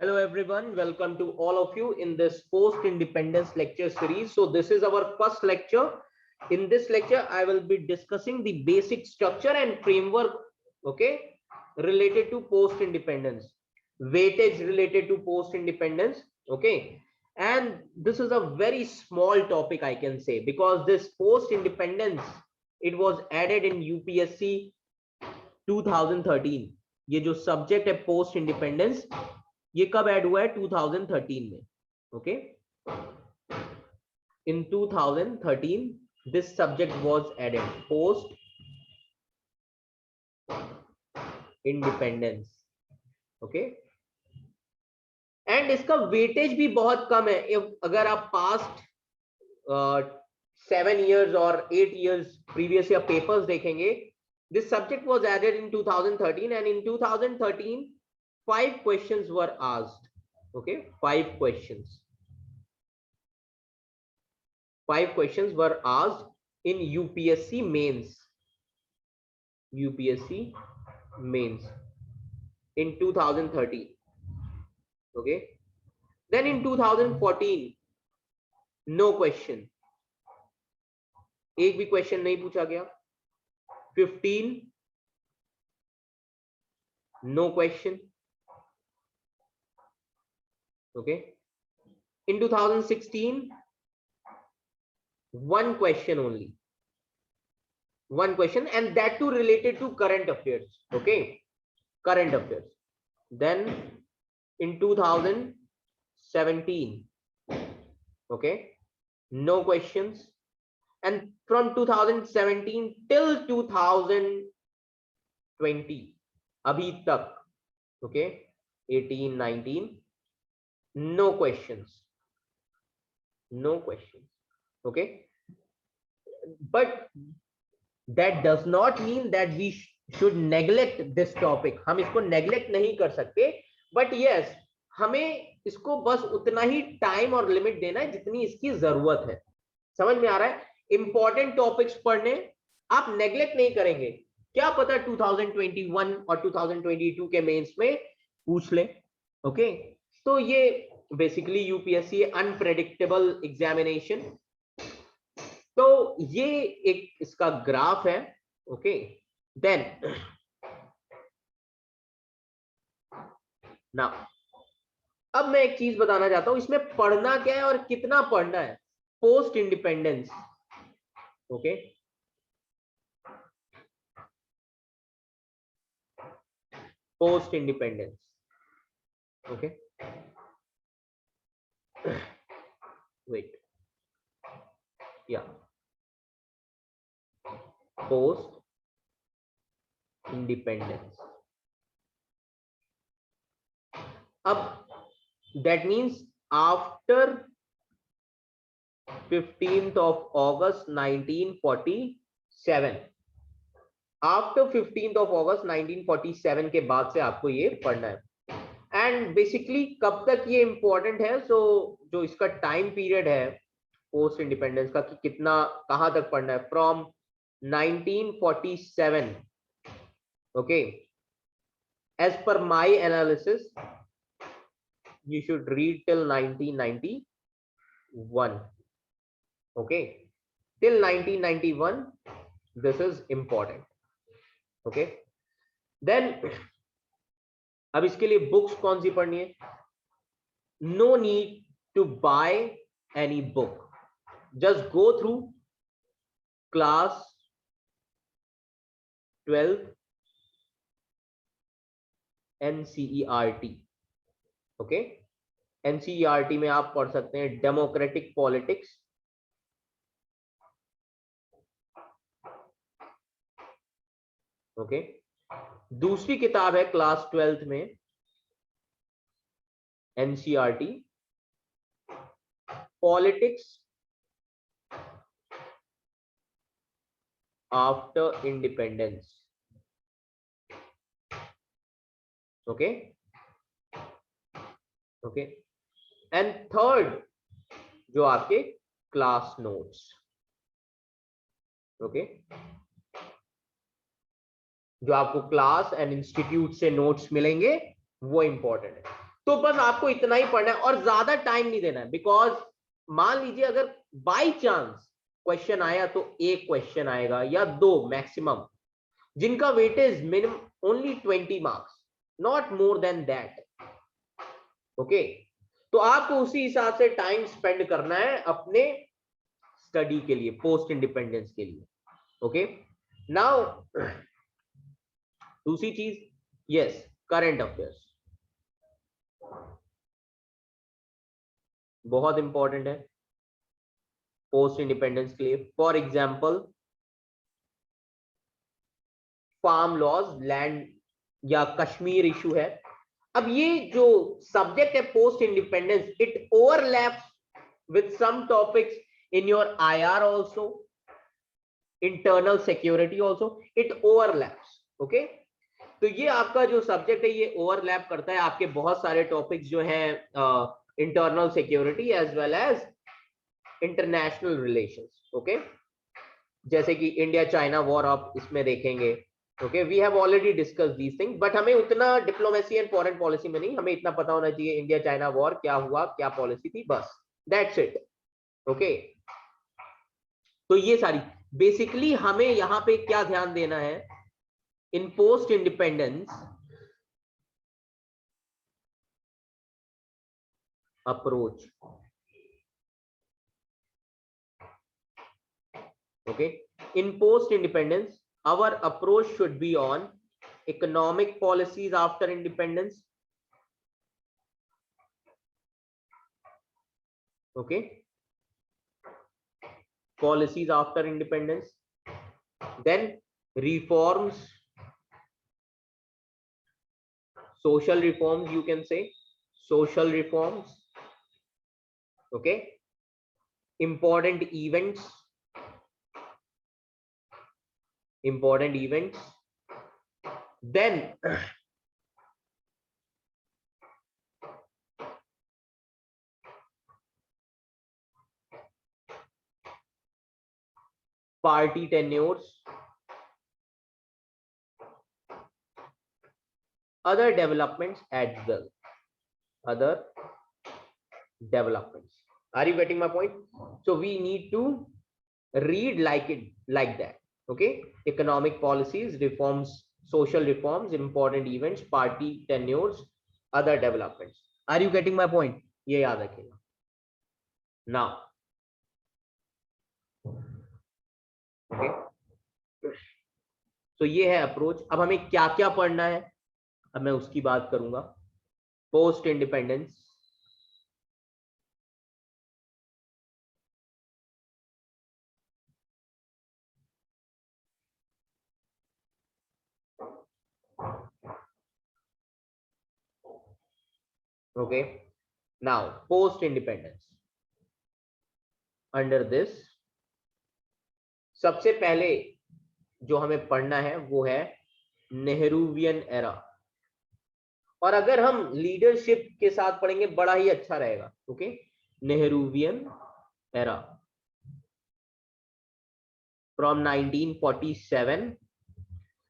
Hello everyone, welcome to all of you in this post-independence lecture series. So this is our first lecture. In this lecture, I will be discussing the basic structure and framework, okay, related to post-independence, weightage related to post-independence, okay. And this is a very small topic, I can say, because this post-independence, it was added in UPSC 2013. ये जो subject है post independence, ये कब add हुआ है 2013 में, okay. In 2013 this subject was added, post independence, okay. And इसका weightage भी बहुत कम है। अगर आप पास्ट 7 years और 8 years प्रीवियस ईयर पेपर्स देखेंगे, this subject was added in 2013 and in 2013 5 questions were asked, okay, 5 questions were asked in UPSC mains in 2013, okay. Then in 2014 no question, एक भी क्वेश्चन नहीं पूछा गया। 15 no question, okay. In 2016 one question only, one question, and that too related to current affairs, okay, current affairs. Then in 2017, okay, no questions, and from 2017 till 2020 abhi tak, okay, 18 19 no questions, okay. But that does not mean that we should neglect this topic. हम इसको neglect नहीं कर सकते, but yes, हमें इसको बस उतना ही time और लिमिट देना है जितनी इसकी जरूरत है। समझ में आ रहा है? इंपॉर्टेंट टॉपिक्स पढ़ने आप नेग्लेक्ट नहीं करेंगे, क्या पता 2021 और 2022 के मेंस में पूछ ले, ओके। तो ये बेसिकली यूपीएससी अनप्रेडिक्टेबल एग्जामिनेशन, तो ये एक इसका ग्राफ है, ओके। देन ना, अब मैं एक चीज बताना चाहता हूं, इसमें पढ़ना क्या है और कितना पढ़ना है post independence, okay. Post independence, okay, wait, yeah, post independence. अब that means after 15th of August 1947, after 15th of August 1947 के बाद से आपको ये पढ़ना है। एंड बेसिकली कब तक ये इंपॉर्टेंट है, सो जो इसका टाइम पीरियड है पोस्ट इंडिपेंडेंस का, कि कितना कहां तक पढ़ना है, from 1947, okay, as per my analysis you should read till 1991, okay, till 1991 this is important, okay. Then अब इसके लिए बुक्स कौन सी पढ़नी है? No need to buy any book, just go through class 12 NCERT, okay. NCERT में आप पढ़ सकते हैं डेमोक्रेटिक पॉलिटिक्स, ओके। दूसरी किताब है क्लास 12th में NCERT, politics after independence, okay, okay. And third जो आपके क्लास नोट्स, ओके, जो आपको क्लास एंड इंस्टीट्यूट से नोट्स मिलेंगे वो इंपॉर्टेंट है। तो बस आपको इतना ही पढ़ना है और ज्यादा टाइम नहीं देना है, बिकॉज मान लीजिए अगर बाई चांस क्वेश्चन आया तो एक क्वेश्चन आएगा या दो मैक्सिमम, जिनका weightage minimum only 20 marks, not more than that. Okay, तो आपको उसी हिसाब से टाइम स्पेंड करना है अपने स्टडी के लिए, पोस्ट इंडिपेंडेंस के लिए। ओके, नाउ दूसरी चीज, यस, करंट अफेयर्स बहुत इंपॉर्टेंट है पोस्ट इंडिपेंडेंस के लिए। For example farm laws, land या कश्मीर इशू है। अब ये जो सब्जेक्ट है post independence, it overlaps with some topics in your IR also, internal security also, it overlaps. Okay, तो ये आपका जो सब्जेक्ट है ये ओवरलैप करता है आपके बहुत सारे टॉपिक्स जो हैं internal security as well as international relations. Okay, जैसे कि इंडिया चाइना वॉर आप इसमें देखेंगे। Okay, we have already discuss these things, but हमें उतना डिप्लोमेसी एंड फॉरेन पॉलिसी में नहीं, हमें इतना पता होना चाहिए इंडिया चाइना वॉर क्या हुआ, क्या पॉलिसी थी, बस दैट्स इट। ओके, तो ये सारी बेसिकली हमें यहाँ पे क्या ध्यान देना है in post independence approach. Okay, in post independence our approach should be on economic policies after independence. Okay, policies after independence, then reforms, social reforms, you can say social reforms. Okay, important events, then party tenures, other developments as well, other developments. Are you getting my point? So we need to read like it, like that. Okay, economic policies, reforms, social reforms, important events, party tenures, other developments. Are you getting my point? ये याद रखिएगा। now okay, तो ये है approach. अब हमें क्या क्या पढ़ना है, अब मैं उसकी बात करूंगा। Post independence, okay, now post independence, under this सबसे पहले जो हमें पढ़ना है वो है नेहरूवियन एरा। और अगर हम लीडरशिप के साथ पढ़ेंगे बड़ा ही अच्छा रहेगा। Okay, Nehruvian era from 1947,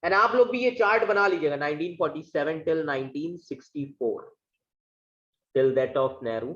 and आप लोग भी ये चार्ट बना लीजिएगा 1947 till 1964, till that of Nehru.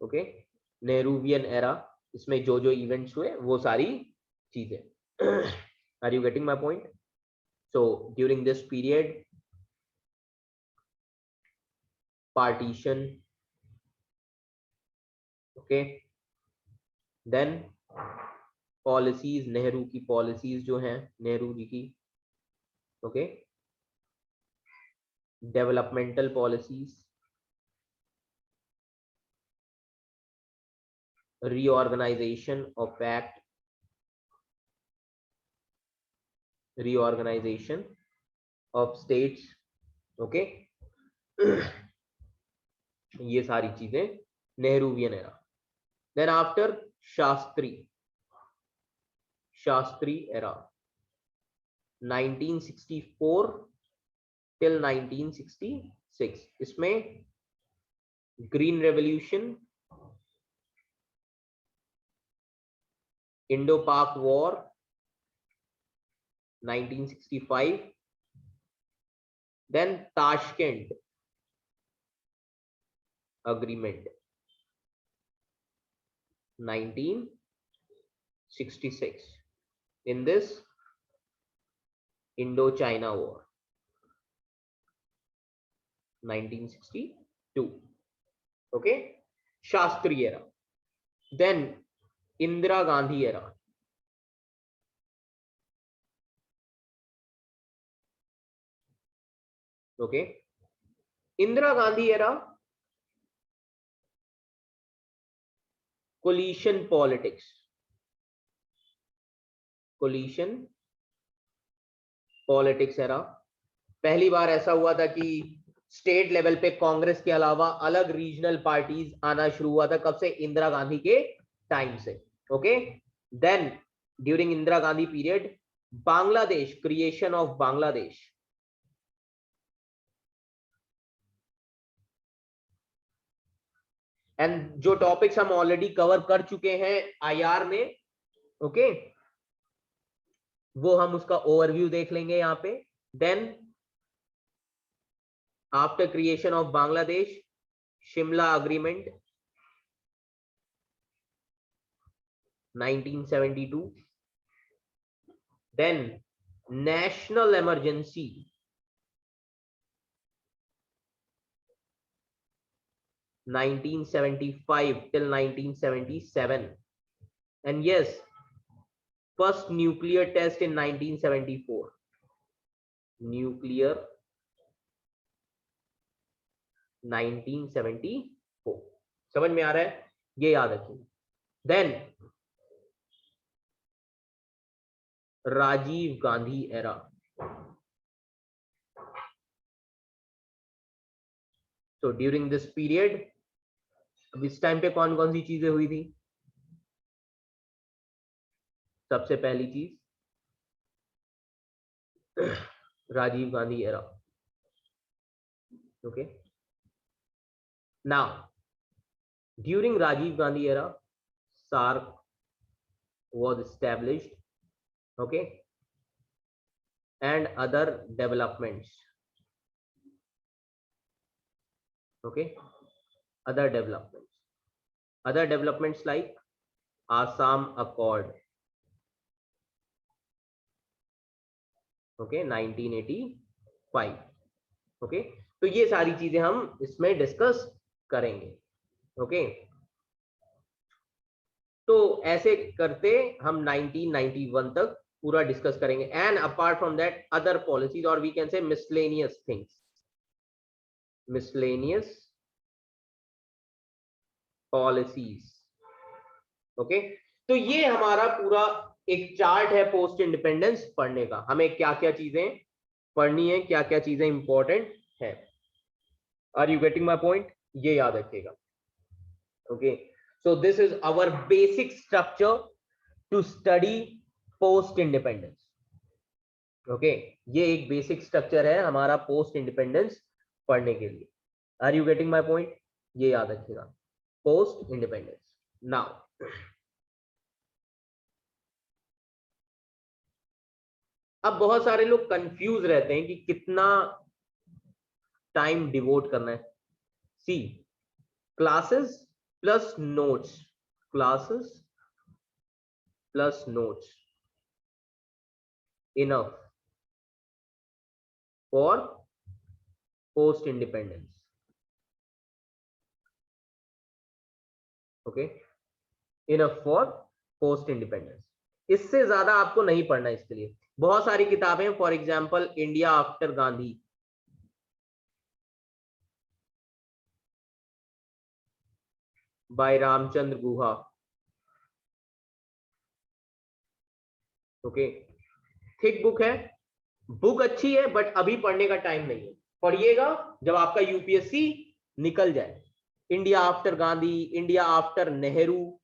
Okay, Nehruvian era, इसमें जो जो इवेंट्स हुए वो सारी चीजें। Are you getting my point? So during this period partition, okay, then policies, Nehru की पॉलिसीज जो हैं, नेहरू जी की, okay, developmental policies, reorganisation of act, reorganisation of states, okay, ये सारी चीजें Nehruvian era. Then after Shastri, Shastri era 1964 till 1966, इसमें green revolution, Indo Pak war 1965, then Tashkent agreement 1966 in this Indo-China war 1962. Okay, Shastri era, then Indira Gandhi era, okay, Indira Gandhi era, coalition politics, coalition politics era. पहली बार ऐसा हुआ था कि state level पे कांग्रेस के अलावा अलग रीजनल पार्टीज आना शुरू हुआ था. कब से? इंदिरा गांधी के टाइम से. Okay, then during Indira Gandhi period, Bangladesh, creation of Bangladesh, and जो टॉपिक्स हम ऑलरेडी कवर कर चुके हैं आईआर में, ओके, वो हम उसका ओवरव्यू देख लेंगे यहां पे. Then after creation of Bangladesh, Shimla agreement 1972, then national emergency 1975 till 1977, and yes, first nuclear test in 1974, nuclear 1974. समझ में आ रहा है? ये याद रखिए. देन राजीव गांधी एरा, तो ड्यूरिंग दिस पीरियड, अब इस टाइम पे कौन कौन सी चीजें हुई थी? सबसे पहली चीज Rajiv Gandhi era. Okay, now during Rajiv Gandhi era, SAARC was established, okay, and other developments, okay, other developments like Assam Accord, okay, 1985. Okay, तो ये सारी चीजें हम इसमें डिस्कस करेंगे. ओके, तो ऐसे करते हम 1991 तक पूरा डिस्कस करेंगे. And apart from that other policies, और we can say miscellaneous things, miscellaneous policies. Okay, तो ये हमारा पूरा एक चार्ट है पोस्ट इंडिपेंडेंस पढ़ने का. हमें क्या क्या चीजें पढ़नी है, क्या क्या चीजें इंपॉर्टेंट है. Are you getting my point? ये याद रखिएगा. Okay, so this is our basic structure to study post independence. Okay, ये एक बेसिक स्ट्रक्चर है हमारा पोस्ट इंडिपेंडेंस पढ़ने के लिए. Are you getting my point? ये याद रखिएगा, पोस्ट इंडिपेंडेंस. नाउ अब बहुत सारे लोग कंफ्यूज रहते हैं कि कितना टाइम डिवोट करना है. See, classes plus notes, classes plus notes enough for post independence. Okay, enough for post independence. इससे ज्यादा आपको नहीं पढ़ना. इसके लिए बहुत सारी किताबें, for example India after Gandhi, by Ramachandra Guha. Okay, thick book है, बुक अच्छी है, बट अभी पढ़ने का टाइम नहीं है. पढ़िएगा जब आपका यूपीएससी निकल जाए. India after Gandhi, India after Nehru.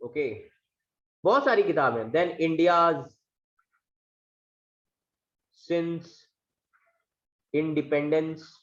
Okay, बहुत सारी किताबें. Then India since independence.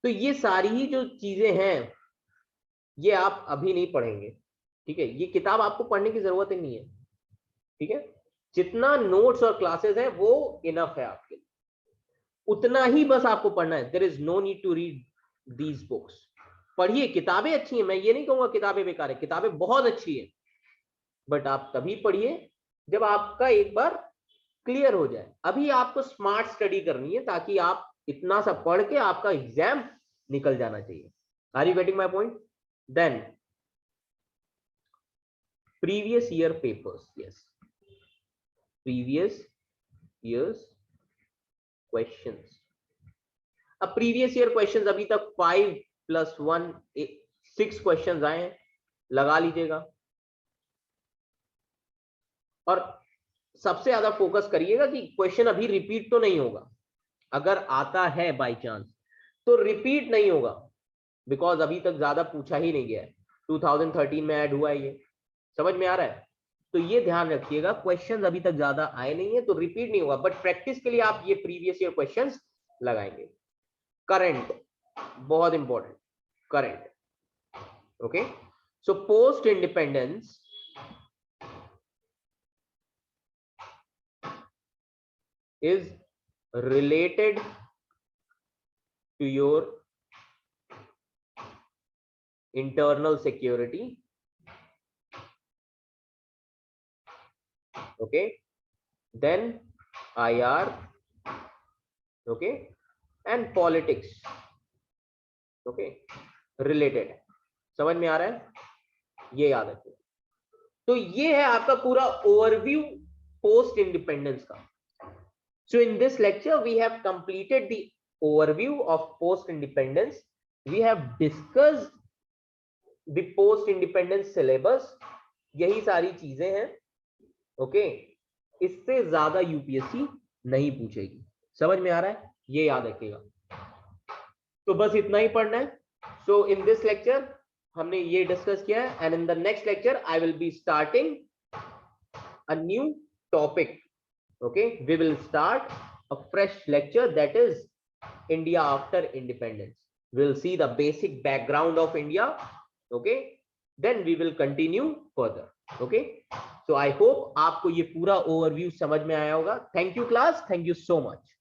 तो ये सारी ही जो चीजें हैं ये आप अभी नहीं पढ़ेंगे. ठीक है, ये किताब आपको पढ़ने की जरूरत ही नहीं है. ठीक है, जितना नोट्स और क्लासेस हैं वो इनफ है आपके लिए. उतना ही बस आपको पढ़ना है. There is no need to read these books. पढ़िए, किताबें अच्छी हैं, मैं ये नहीं कहूंगा किताबें बेकार है, किताबें बहुत अच्छी है, बट आप तभी पढ़िए जब आपका एक बार क्लियर हो जाए. अभी आपको स्मार्ट स्टडी करनी है ताकि आप इतना सा पढ़ के आपका एग्जाम निकल जाना चाहिए. Are you getting my point? Then previous year papers, yes, previous years questions. अब प्रीवियस ईयर क्वेश्चंस अभी तक 5+1 6 क्वेश्चंस आए हैं, लगा लीजिएगा. और सबसे ज्यादा फोकस करिएगा कि क्वेश्चन अभी रिपीट तो नहीं होगा. अगर आता है बाय चांस तो रिपीट नहीं होगा, बिकॉज अभी तक ज्यादा पूछा ही नहीं गया है. 2013 में ऐड हुआ है ये, समझ में आ रहा है? तो ये ध्यान रखिएगा, क्वेश्चंस अभी तक ज्यादा आए नहीं है तो रिपीट नहीं होगा, बट प्रैक्टिस के लिए आप ये प्रीवियस ईयर क्वेश्चंस लगाएंगे. करंट बहुत important, current. Okay, so post independence is related to your internal security. Okay, then IR, okay, and politics. Okay, related है. समझ में आ रहा है? ये याद रखिए. तो ये है आपका पूरा ओवरव्यू पोस्ट इंडिपेंडेंस का. So in this lecture we have completed the overview of post independence. We have discussed the post independence syllabus. यही सारी चीजें हैं. ओके, इससे ज्यादा यूपीएससी नहीं पूछेगी. समझ में आ रहा है? ये याद रखिएगा. तो बस इतना ही पढ़ना है. सो इन दिस लेक्चर हमने ये डिस्कस किया है, and in the next lecture I will be starting a new topic. Okay, we will start a fresh lecture, that is India after independence. We'll see the basic background of India. Okay, then we will continue further. Okay, so I hope आपको ये पूरा overview समझ में आया होगा. Thank you class, thank you so much.